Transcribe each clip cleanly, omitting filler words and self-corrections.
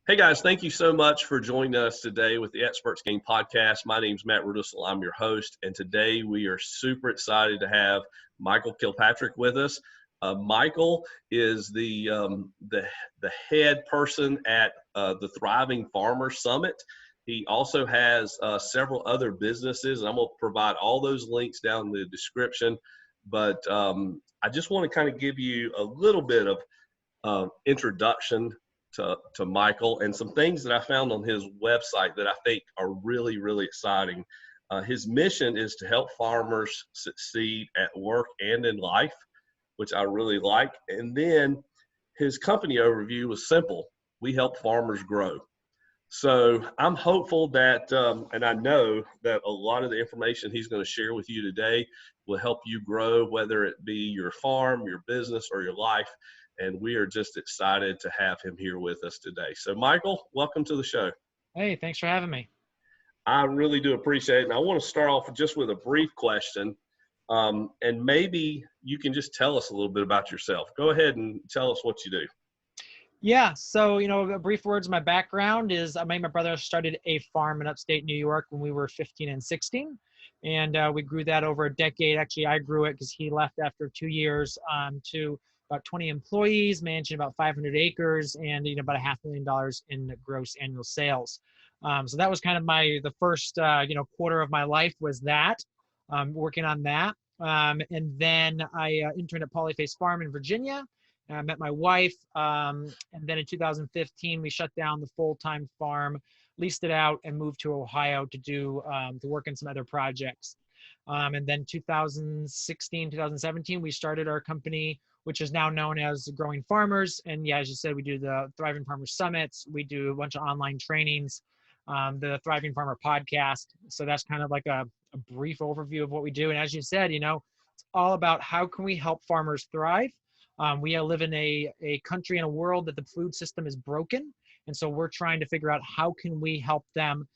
Hey guys, thank you so much for joining us today with the Experts Game podcast. My name's Matt Rudisell. I'm your host, and today we are super excited to have Michael Kilpatrick with us. Michael is the head person at the Thriving Farmer Summit. He also has several other businesses, and I'm going to provide all those links down in the description. But I just want to kind of give you a little bit of introduction to Michael and some things that I found on his website that I think are really, really exciting. His mission is to help farmers succeed at work and in life, which I really like. And then his company overview was simple. We help farmers grow. So I'm hopeful that, and I know that a lot of the information he's going to share with you today will help you grow, whether it be your farm, your business, or your life. And we are just excited to have him here with us today. So Michael, welcome to the show. Hey, thanks for having me. I really do appreciate it. And I want to start off just with a brief question. And maybe you can just tell us a little bit about yourself. Go ahead and tell us what you do. Yeah, so, a brief words of my background is my brother started a farm in upstate New York when we were 15 and 16. And we grew that over a decade. Actually, I grew it because he left after 2 years to about 20 employees, managing about 500 acres and about $500,000 in gross annual sales. So that was kind of the first, quarter of my life was that, working on that. And then I interned at Polyface Farm in Virginia. I met my wife, and then in 2015, we shut down the full-time farm, leased it out, and moved to Ohio to work in some other projects. And then 2016, 2017, we started our company, which is now known as Growing Farmers. And yeah, as you said, we do the Thriving Farmer Summits. We do a bunch of online trainings, the Thriving Farmer podcast. So that's kind of like a brief overview of what we do. And as you said, it's all about how can we help farmers thrive. We live in a country and a world that the food system is broken. And so we're trying to figure out how can we help them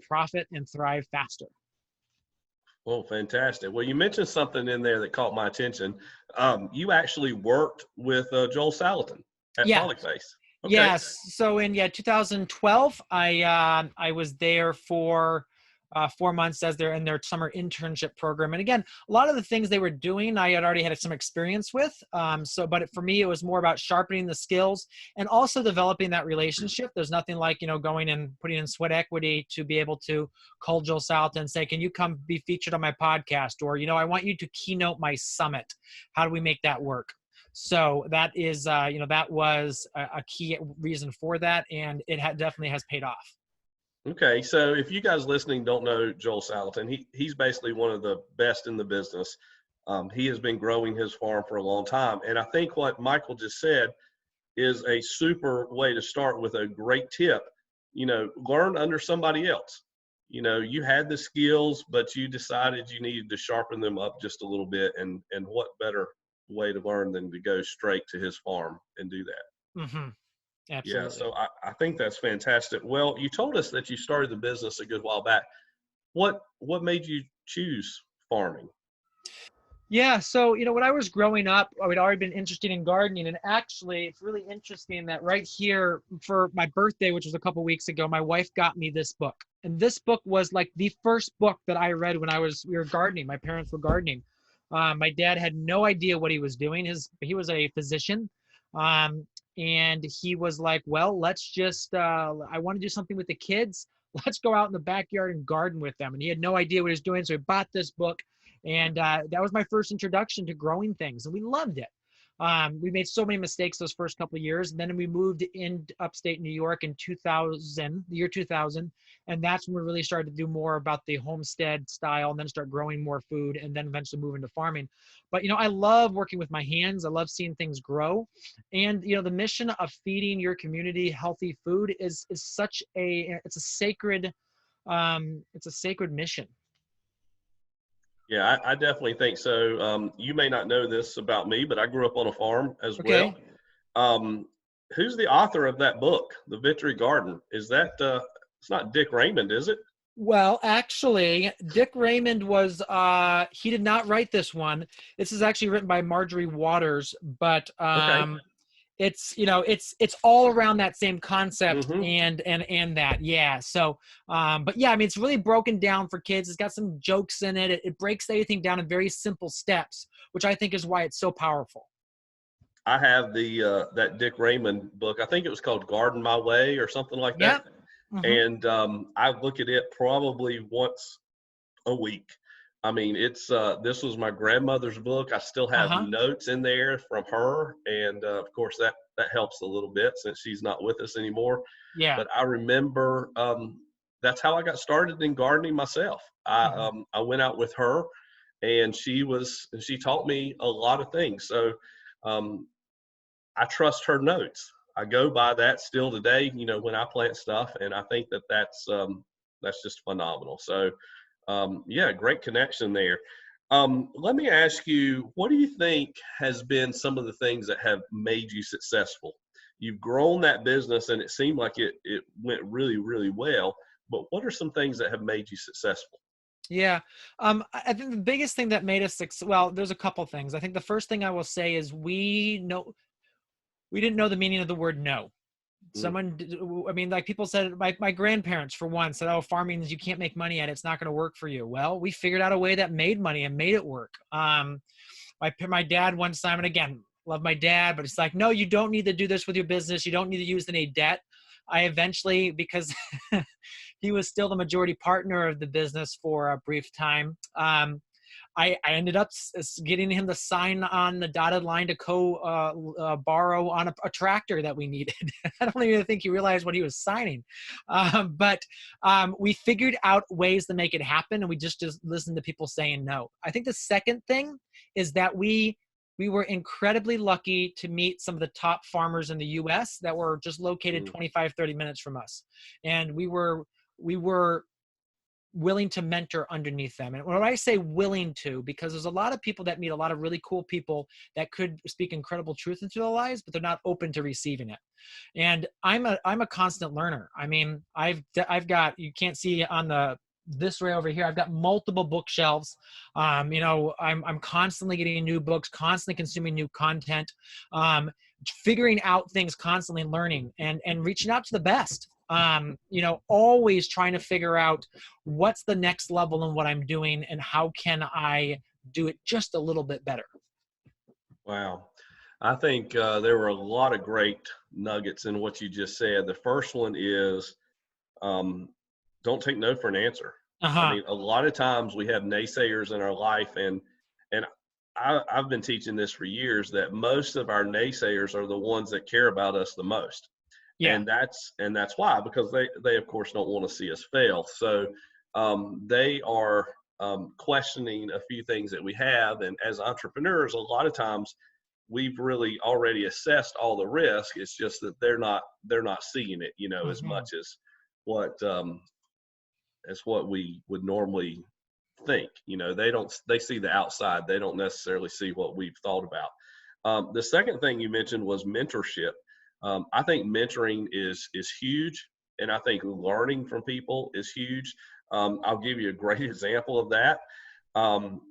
profit and thrive faster. Well, fantastic. Well, you mentioned something in there that caught my attention. You actually worked with Joel Salatin at Polyface. Okay. Yes. So in 2012, I was there for 4 months as they're in their summer internship program. And again, a lot of the things they were doing, I had already had some experience with. But for me, it was more about sharpening the skills and also developing that relationship. There's nothing like, going and putting in sweat equity to be able to call Joel Salatin and say, can you come be featured on my podcast? Or, I want you to keynote my summit. How do we make that work? So that is, that was a key reason for that. And it definitely has paid off. Okay, so if you guys listening don't know Joel Salatin, he's basically one of the best in the business. He has been growing his farm for a long time. And I think what Michael just said is a super way to start with a great tip. Learn under somebody else. You had the skills, but you decided you needed to sharpen them up just a little bit. And what better way to learn than to go straight to his farm and do that? Mm-hmm. Absolutely. Yeah, so I think that's fantastic. Well, you told us that you started the business a good while back. What made you choose farming? Yeah, so when I was growing up, I had already been interested in gardening, and actually, it's really interesting that right here for my birthday, which was a couple weeks ago, my wife got me this book, and this book was like the first book that I read when we were gardening. My parents were gardening. My dad had no idea what he was doing. He was a physician. And he was like, well, let's just, I want to do something with the kids. Let's go out in the backyard and garden with them. And he had no idea what he was doing. So he bought this book. And that was my first introduction to growing things. And we loved it. We made so many mistakes those first couple of years. And then we moved in upstate New York in the year 2000. And that's when we really started to do more about the homestead style and then start growing more food and then eventually move into farming. But, I love working with my hands. I love seeing things grow. And, the mission of feeding your community healthy food is such it's a sacred mission. Yeah, I definitely think so. You may not know this about me, but I grew up on a farm as well. Who's the author of that book, The Victory Garden? Is that, it's not Dick Raymond, is it? Well, actually, Dick Raymond he did not write this one. This is actually written by Marjorie Waters, but it's all around that same concept Mm-hmm. and that. Yeah. So, but yeah, I mean, it's really broken down for kids. It's got some jokes in it. It breaks everything down in very simple steps, which I think is why it's so powerful. I have the that Dick Raymond book. I think it was called Garden My Way or something like Yeah. that. Mm-hmm. And I look at it probably once a week. I mean, it's this was my grandmother's book. I still have Uh-huh. notes in there from her, and of course that helps a little bit since she's not with us anymore. Yeah. But I remember that's how I got started in gardening myself. Mm-hmm. I went out with her, and she taught me a lot of things. So um, I trust her notes. I go by that still today, when I plant stuff, and I think that's just phenomenal. So, yeah, great connection there. Let me ask you, what do you think has been some of the things that have made you successful? You've grown that business, and it seemed like it went really, really well. But what are some things that have made you successful? Yeah. I think the biggest thing that made us well, there's a couple things. I think the first thing I will say is we didn't know the meaning of the word no. Mm, I mean, like people said, my grandparents for one said, oh, farming is, you can't make money at it. It's not going to work for you. Well, we figured out a way that made money and made it work. My dad one time, and again, love my dad, but it's like, no, you don't need to do this with your business. You don't need to use any debt. I eventually, because he was still the majority partner of the business for a brief time, I ended up getting him to sign on the dotted line to borrow on a tractor that we needed. I don't even think he realized what he was signing. But we figured out ways to make it happen, and we just listened to people saying no. I think the second thing is that we were incredibly lucky to meet some of the top farmers in the US that were just located mm, 25, 30 minutes from us. And we were willing to mentor underneath them. And when I say willing to, because there's a lot of people that meet a lot of really cool people that could speak incredible truth into their lives, but they're not open to receiving it. And I'm a constant learner. I mean, I've got, you can't see on this right over here, I've got multiple bookshelves. I'm constantly getting new books, constantly consuming new content, figuring out things, constantly learning and reaching out to the best. Always trying to figure out what's the next level in what I'm doing and how can I do it just a little bit better. wow. I think there were a lot of great nuggets in what you just said. The first one is um, don't take no for an answer. I Uh-huh. mean, a lot of times we have naysayers in our life, and I've been teaching this for years that most of our naysayers are the ones that care about us the most, Yeah. and that's why, because they of course don't want to see us fail. So they are questioning a few things that we have, and as entrepreneurs, a lot of times we've really already assessed all the risk. It's just that they're not seeing it, as Mm-hmm. much what as what we would normally think. They see the outside. They don't necessarily see what we've thought about. The second thing you mentioned was mentorship. I think mentoring is huge, and I think learning from people is huge. I'll give you a great example of that. Um,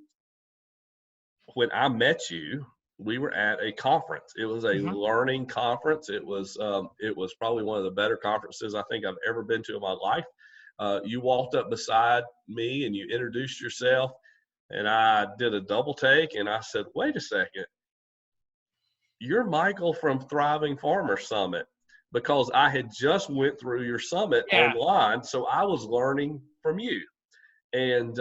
when I met you, we were at a conference. It was a Mm-hmm. learning conference. It was probably one of the better conferences I think I've ever been to in my life. You walked up beside me and you introduced yourself, and I did a double take, and I said, "Wait a second, you're Michael from Thriving Farmer Summit," because I had just went through your summit Yeah. online, so I was learning from you. And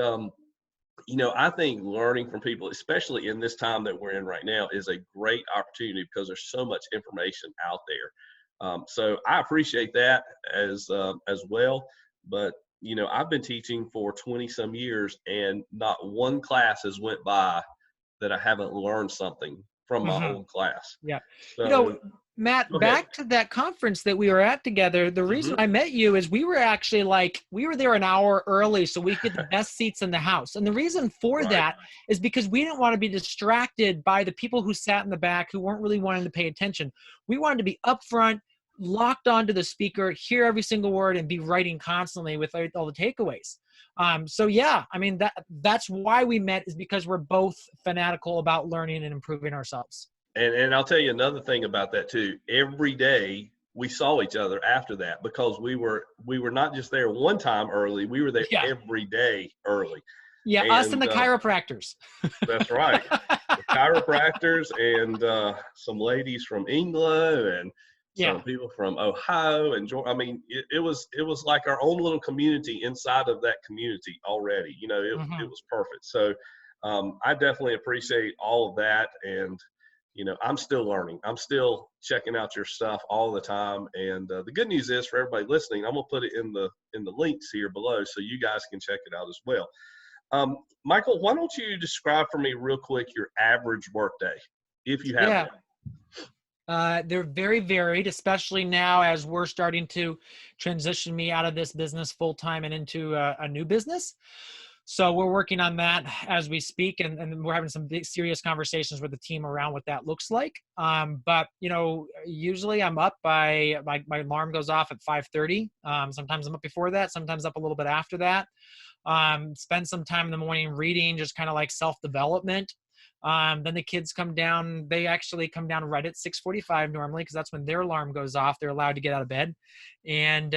I think learning from people, especially in this time that we're in right now, is a great opportunity because there's so much information out there. So I appreciate that as well. But I've been teaching for 20 some years, and not one class has went by that I haven't learned something from my Mm-hmm. old class. Yeah. So Matt, go ahead. back to that conference that we were at together, the reason Hmm. I met you is we were actually we were there an hour early so we could get the best seats in the house. And the reason for Right. that is because we didn't want to be distracted by the people who sat in the back who weren't really wanting to pay attention. We wanted to be up front, locked onto the speaker, hear every single word, and be writing constantly with all the takeaways. So yeah, I mean, that's why we met, is because we're both fanatical about learning and improving ourselves. And I'll tell you another thing about that too. Every day we saw each other after that because we were not just there one time early. We were there Yeah. every day early. Yeah. Us and And the chiropractors. that's right. The chiropractors and some ladies from England and Yeah. some people from Ohio and Georgia. I mean, it was like our own little community inside of that community already. You know, it was perfect. So I definitely appreciate all of that. And you know, I'm still learning. I'm still checking out your stuff all the time. And the good news is for everybody listening, I'm gonna put it in the links here below so you guys can check it out as well. Michael, why don't you describe for me real quick your average workday, if you have one? They're very varied, especially now as we're starting to transition me out of this business full time and into a new business. So we're working on that as we speak, and we're having some big serious conversations with the team around what that looks like. But you know, usually I'm up by my alarm goes off at 5:30. Sometimes I'm up before that, sometimes up a little bit after that. Spend some time in the morning reading, just kind of like self-development. Then the kids come down. They actually come down right at 6:45 normally because that's when their alarm goes off. They're allowed to get out of bed, and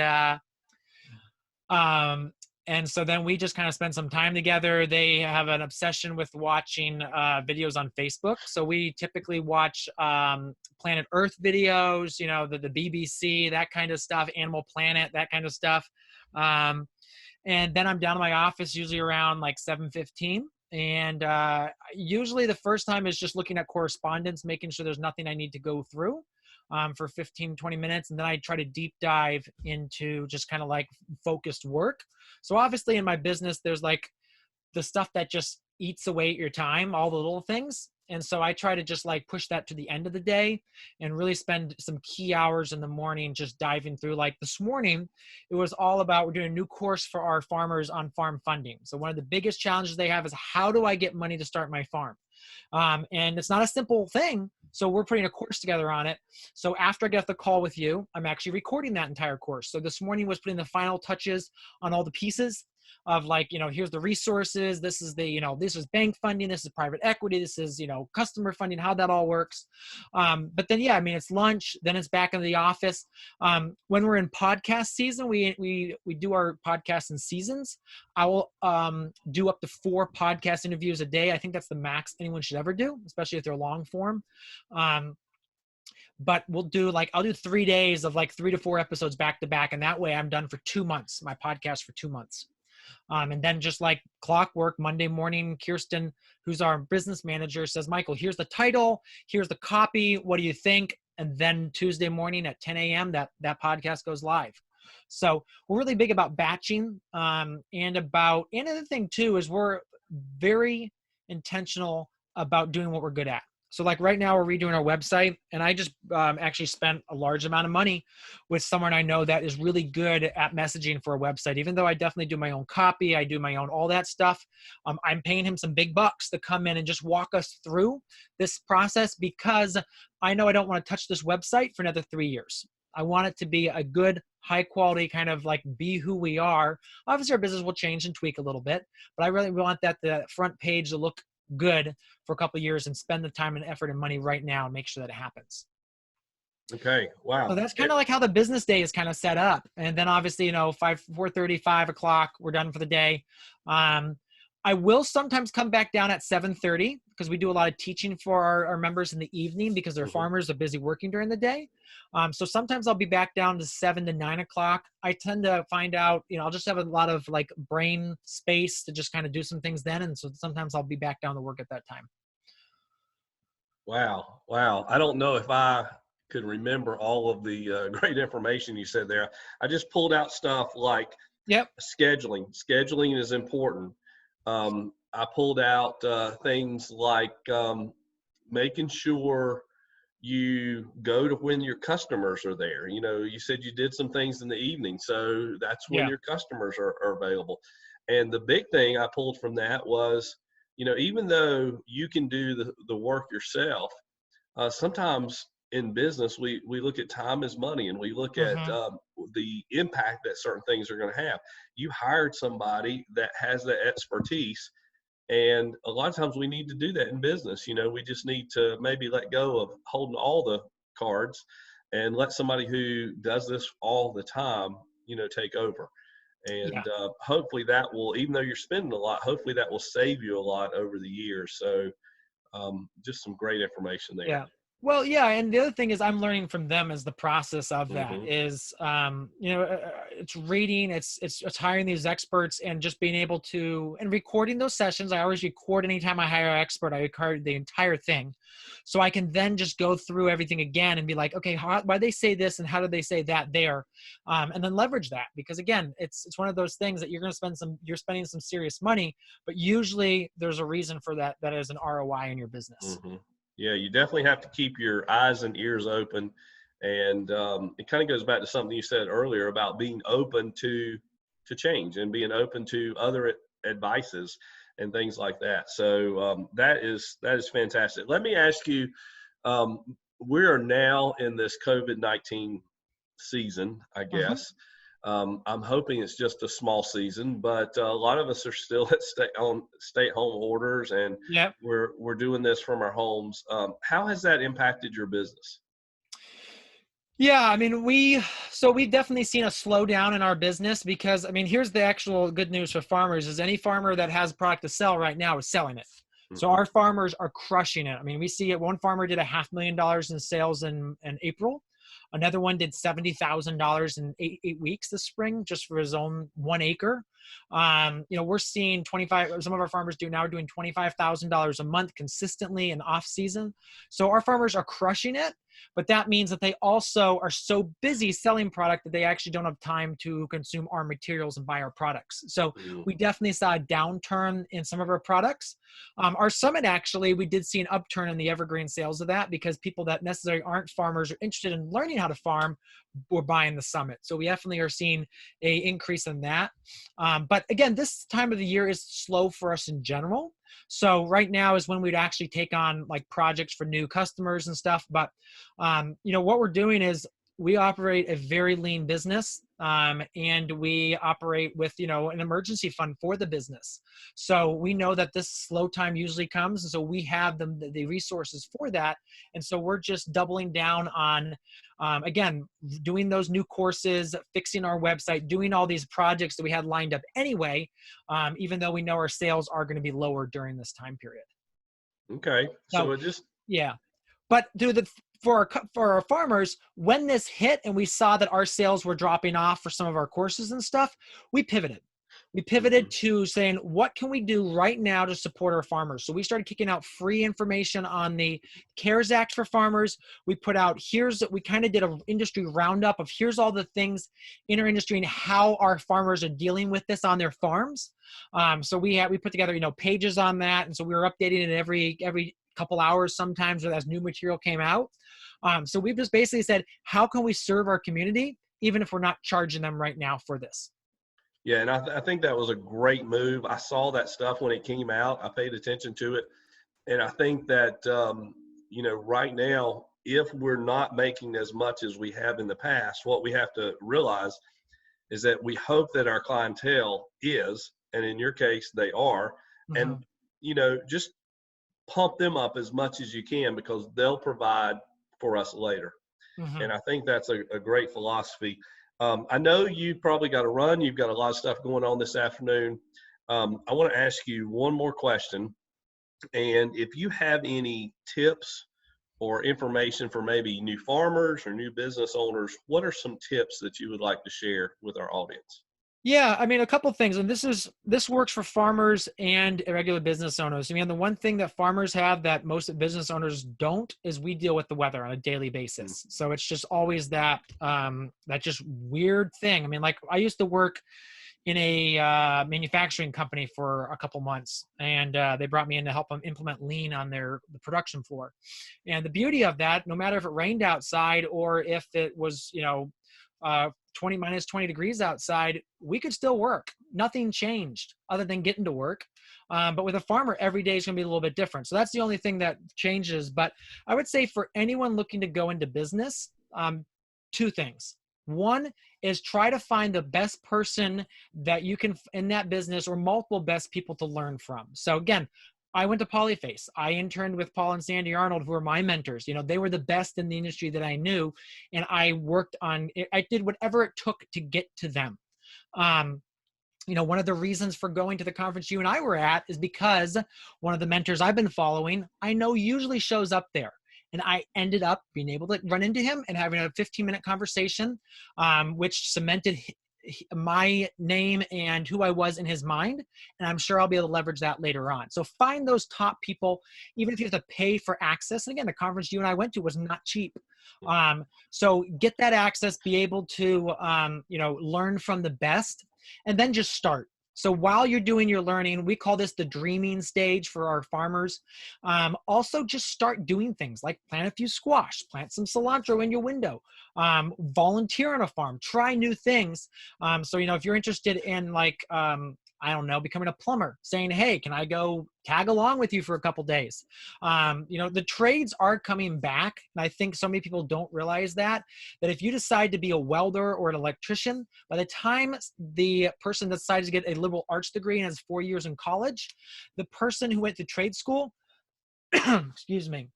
and so then we just kind of spend some time together. They have an obsession with watching videos on Facebook. So we typically watch Planet Earth videos, you know, the BBC, that kind of stuff, Animal Planet, that kind of stuff. And then I'm down in my office usually around like 7:15. And usually the first time is just looking at correspondence, making sure there's nothing I need to go through for 15, 20 minutes. And then I try to deep dive into just kind of like focused work. So obviously in my business, there's like the stuff that just eats away at your time, all the little things. And so I try to just like push that to the end of the day and really spend some key hours in the morning just diving through. Like this morning, it was all about, we're doing a new course for our farmers on farm funding. So one of the biggest challenges they have is, how do I get money to start my farm? And it's not a simple thing. So we're putting a course together on it. So after I get off the call with you, I'm actually recording that entire course. So this morning was putting the final touches on all the pieces of like, you know, here's the resources. This is the, you know, this is bank funding. This is private equity. This is, you know, customer funding, how that all works. But then, yeah, I mean, it's lunch, then it's back into the office. When we're in podcast season, we do our podcasts in seasons. I will do up to 4 podcast interviews a day. I think that's the max anyone should ever do, especially if they're long form. But we'll do like, I'll do 3 days of like 3 to 4 episodes back to back. And that way I'm done for 2 months, my podcast for 2 months. And then just like clockwork, Monday morning, Kirsten, who's our business manager, says, Michael, here's the title, here's the copy. What do you think? And then Tuesday morning at 10 a.m., that podcast goes live. So we're really big about batching. And another thing too, is we're very intentional about doing what we're good at. So like right now we're redoing our website, and I just actually spent a large amount of money with someone I know that is really good at messaging for a website. Even though I definitely do my own copy, I do my own, all that stuff. I'm paying him some big bucks to come in and just walk us through this process, because I know I don't want to touch this website for another 3 years. I want it to be a good, high quality, kind of like be who we are. Obviously our business will change and tweak a little bit, but I really want the front page to look good for a couple of years, and spend the time and effort and money right now and make sure that it happens. Okay. Wow. So that's kind of like how the business day is kind of set up. And then obviously, you know, 4:30, 5 o'clock, we're done for the day. I will sometimes come back down at 7:30 because we do a lot of teaching for our members in the evening, because their farmers are busy working during the day. So sometimes I'll be back down to 7 to 9 o'clock. I tend to find out, you know, I'll just have a lot of like brain space to just kind of do some things then. And so sometimes I'll be back down to work at that time. Wow. Wow. I don't know if I could remember all of the great information you said there. I just pulled out stuff like scheduling. Scheduling is important. I pulled out things like making sure you go to when your customers are there. You know, you said you did some things in the evening, so that's when your customers are available. And the big thing I pulled from that was, you know, even though you can do the work yourself, sometimes in business, we look at time as money, and we look at the impact that certain things are going to have. You hired somebody that has the expertise. And a lot of times we need to do that in business. We just need to maybe let go of holding all the cards and let somebody who does this all the time, take over. Yeah. And hopefully that will, even though you're spending a lot, hopefully that will save you a lot over the years. So just some great information there. Yeah. Well, yeah, and the other thing is I'm learning from them as the process of that Hmm. is, it's reading, it's hiring these experts and just being able to, and recording those sessions. I always record anytime I hire an expert, I record the entire thing. So I can then just go through everything again and be like, okay, why they say this and how did they say that there? And then leverage that, because again, it's one of those things that you're spending some serious money, but usually there's a reason for that. That is an ROI in your business. Hmm. Yeah, you definitely have to keep your eyes and ears open. And it kind of goes back to something you said earlier about being open to change and being open to other advices and things like that. So that is fantastic. Let me ask you, we are now in this COVID-19 season, I Mhm. guess. I'm hoping it's just a small season, but a lot of us are still at stay-at-home orders, and Yep. we're doing this from our homes. How has that impacted your business? Yeah, I mean, we've definitely seen a slowdown in our business because, I mean, here's the actual good news for farmers is any farmer that has product to sell right now is selling it. So Hmm. our farmers are crushing it. I mean, we see it. One farmer did $500,000 in sales in April. Another one did $70,000 in eight weeks this spring just for his own 1 acre. We're seeing 25, some of our farmers are doing $25,000 a month consistently in off season. So our farmers are crushing it. But that means that they also are so busy selling product that they actually don't have time to consume our materials and buy our products. So Mm. we definitely saw a downturn in some of our products. Our summit, actually, we did see an upturn in the evergreen sales of that because people that necessarily aren't farmers or interested in learning how to farm were buying the summit. So we definitely are seeing a increase in that. But again, this time of the year is slow for us in general. So right now is when we'd actually take on like projects for new customers and stuff. But what we're doing is we operate a very lean business, and we operate with an emergency fund for the business. So we know that this slow time usually comes, and so we have the resources for that. And so we're just doubling down on, again, doing those new courses, fixing our website, doing all these projects that we had lined up anyway, even though we know our sales are going to be lower during this time period. Okay, So so it just yeah, but for our farmers, when this hit and we saw that our sales were dropping off for some of our courses and stuff, we pivoted. We pivoted Mhm. to saying, what can we do right now to support our farmers? So we started kicking out free information on the CARES Act for farmers. We put out, we kind of did an industry roundup of here's all the things in our industry and how our farmers are dealing with this on their farms. So we put together, pages on that. And so we were updating it every couple hours sometimes as new material came out. So we've just basically said, how can we serve our community even if we're not charging them right now for this? Yeah, and I think that was a great move. I saw that stuff when it came out. I paid attention to it, and I think that right now, if we're not making as much as we have in the past, what we have to realize is that we hope that our clientele is, and in your case, they are, and Mhm. just pump them up as much as you can because they'll provide for us later. And Mhm. I think that's a great philosophy. I know you probably got to run. You've got a lot of stuff going on this afternoon. I want to ask you one more question. And if you have any tips or information for maybe new farmers or new business owners, what are some tips that you would like to share with our audience? Yeah, I mean, a couple things, and this works for farmers and regular business owners. I mean, the one thing that farmers have that most business owners don't is we deal with the weather on a daily Mm. basis. So it's just always that just weird thing. I mean, like I used to work in a manufacturing company for a couple months, and they brought me in to help them implement lean on the production floor. And the beauty of that, no matter if it rained outside or if it was 20 degrees outside, we could still work. Nothing changed other than getting to work. But with a farmer, every day is going to be a little bit different. So that's the only thing that changes. But I would say for anyone looking to go into business, two things. One is try to find the best person that you can in that business, or multiple best people to learn from. So again, I went to Polyface. I interned with Paul and Sandy Arnold, who were my mentors. They were the best in the industry that I knew. And I worked on it. I did whatever it took to get to them. One of the reasons for going to the conference you and I were at is because one of the mentors I've been following, I know usually shows up there. And I ended up being able to run into him and having a 15-minute conversation, which cemented my name and who I was in his mind. And I'm sure I'll be able to leverage that later on. So find those top people, even if you have to pay for access. And again, the conference you and I went to was not cheap. So get that access, be able to, learn from the best, and then just start. So while you're doing your learning, we call this the dreaming stage for our farmers. Also, just start doing things like plant a few squash, plant some cilantro in your window, volunteer on a farm, try new things. So, if you're interested in becoming a plumber, saying, hey, can I go tag along with you for a couple days? The trades are coming back. And I think so many people don't realize that if you decide to be a welder or an electrician, by the time the person decides to get a liberal arts degree and has 4 years in college, the person who went to trade school, excuse me,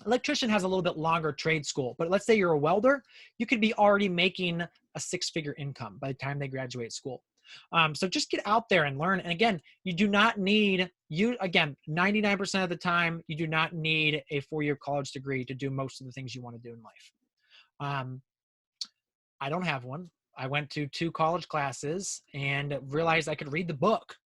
electrician has a little bit longer trade school, but let's say you're a welder, you could be already making a 6-figure income by the time they graduate school. So just get out there and learn. And again, you do not need, 99% of the time, you do not need a 4-year college degree to do most of the things you want to do in life. I don't have one. I went to 2 college classes and realized I could read the book.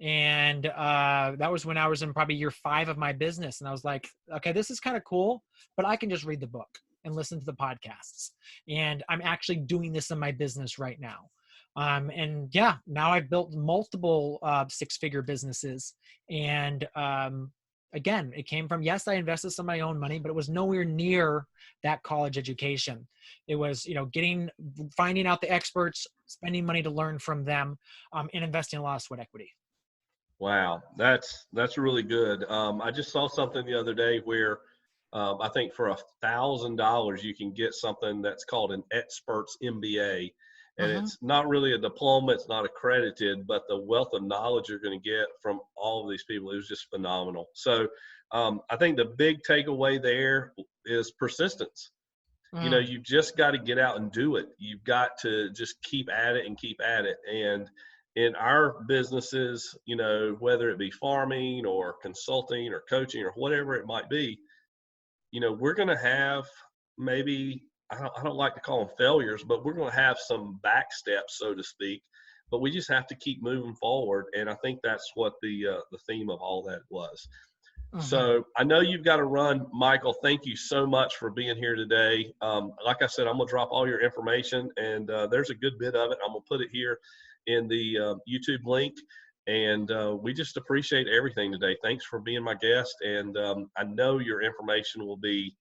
And that was when I was in probably year 5 of my business. And I was like, okay, this is kind of cool, but I can just read the book and listen to the podcasts. And I'm actually doing this in my business right now. Now I've built multiple 6-figure businesses. And again, it came from, yes, I invested some of my own money, but it was nowhere near that college education. It was, finding out the experts, spending money to learn from them, and investing a lot of sweat equity. Wow, that's really good. I just saw something the other day where I think for $1,000 you can get something that's called an experts MBA, and it's not really a diploma, it's not accredited, but the wealth of knowledge you're going to get from all of these people is just phenomenal. So I think the big takeaway there is persistence. You've just got to get out and do it. You've got to just keep at it and keep at it. And in our businesses, whether it be farming or consulting or coaching or whatever it might be, we're going to have maybe, I don't like to call them failures, but we're going to have some back steps, so to speak, but we just have to keep moving forward. And I think that's what the theme of all that was. So I know you've got to run, Michael. Thank you so much for being here today. Like I said, I'm going to drop all your information, and there's a good bit of it. I'm going to put it here in the YouTube link. And we just appreciate everything today. Thanks for being my guest. And I know your information will be,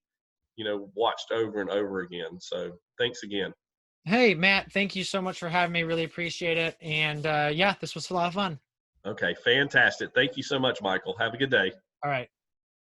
watched over and over again. So thanks again. Hey, Matt, thank you so much for having me. Really appreciate it. And this was a lot of fun. Okay, fantastic. Thank you so much, Michael. Have a good day. All right.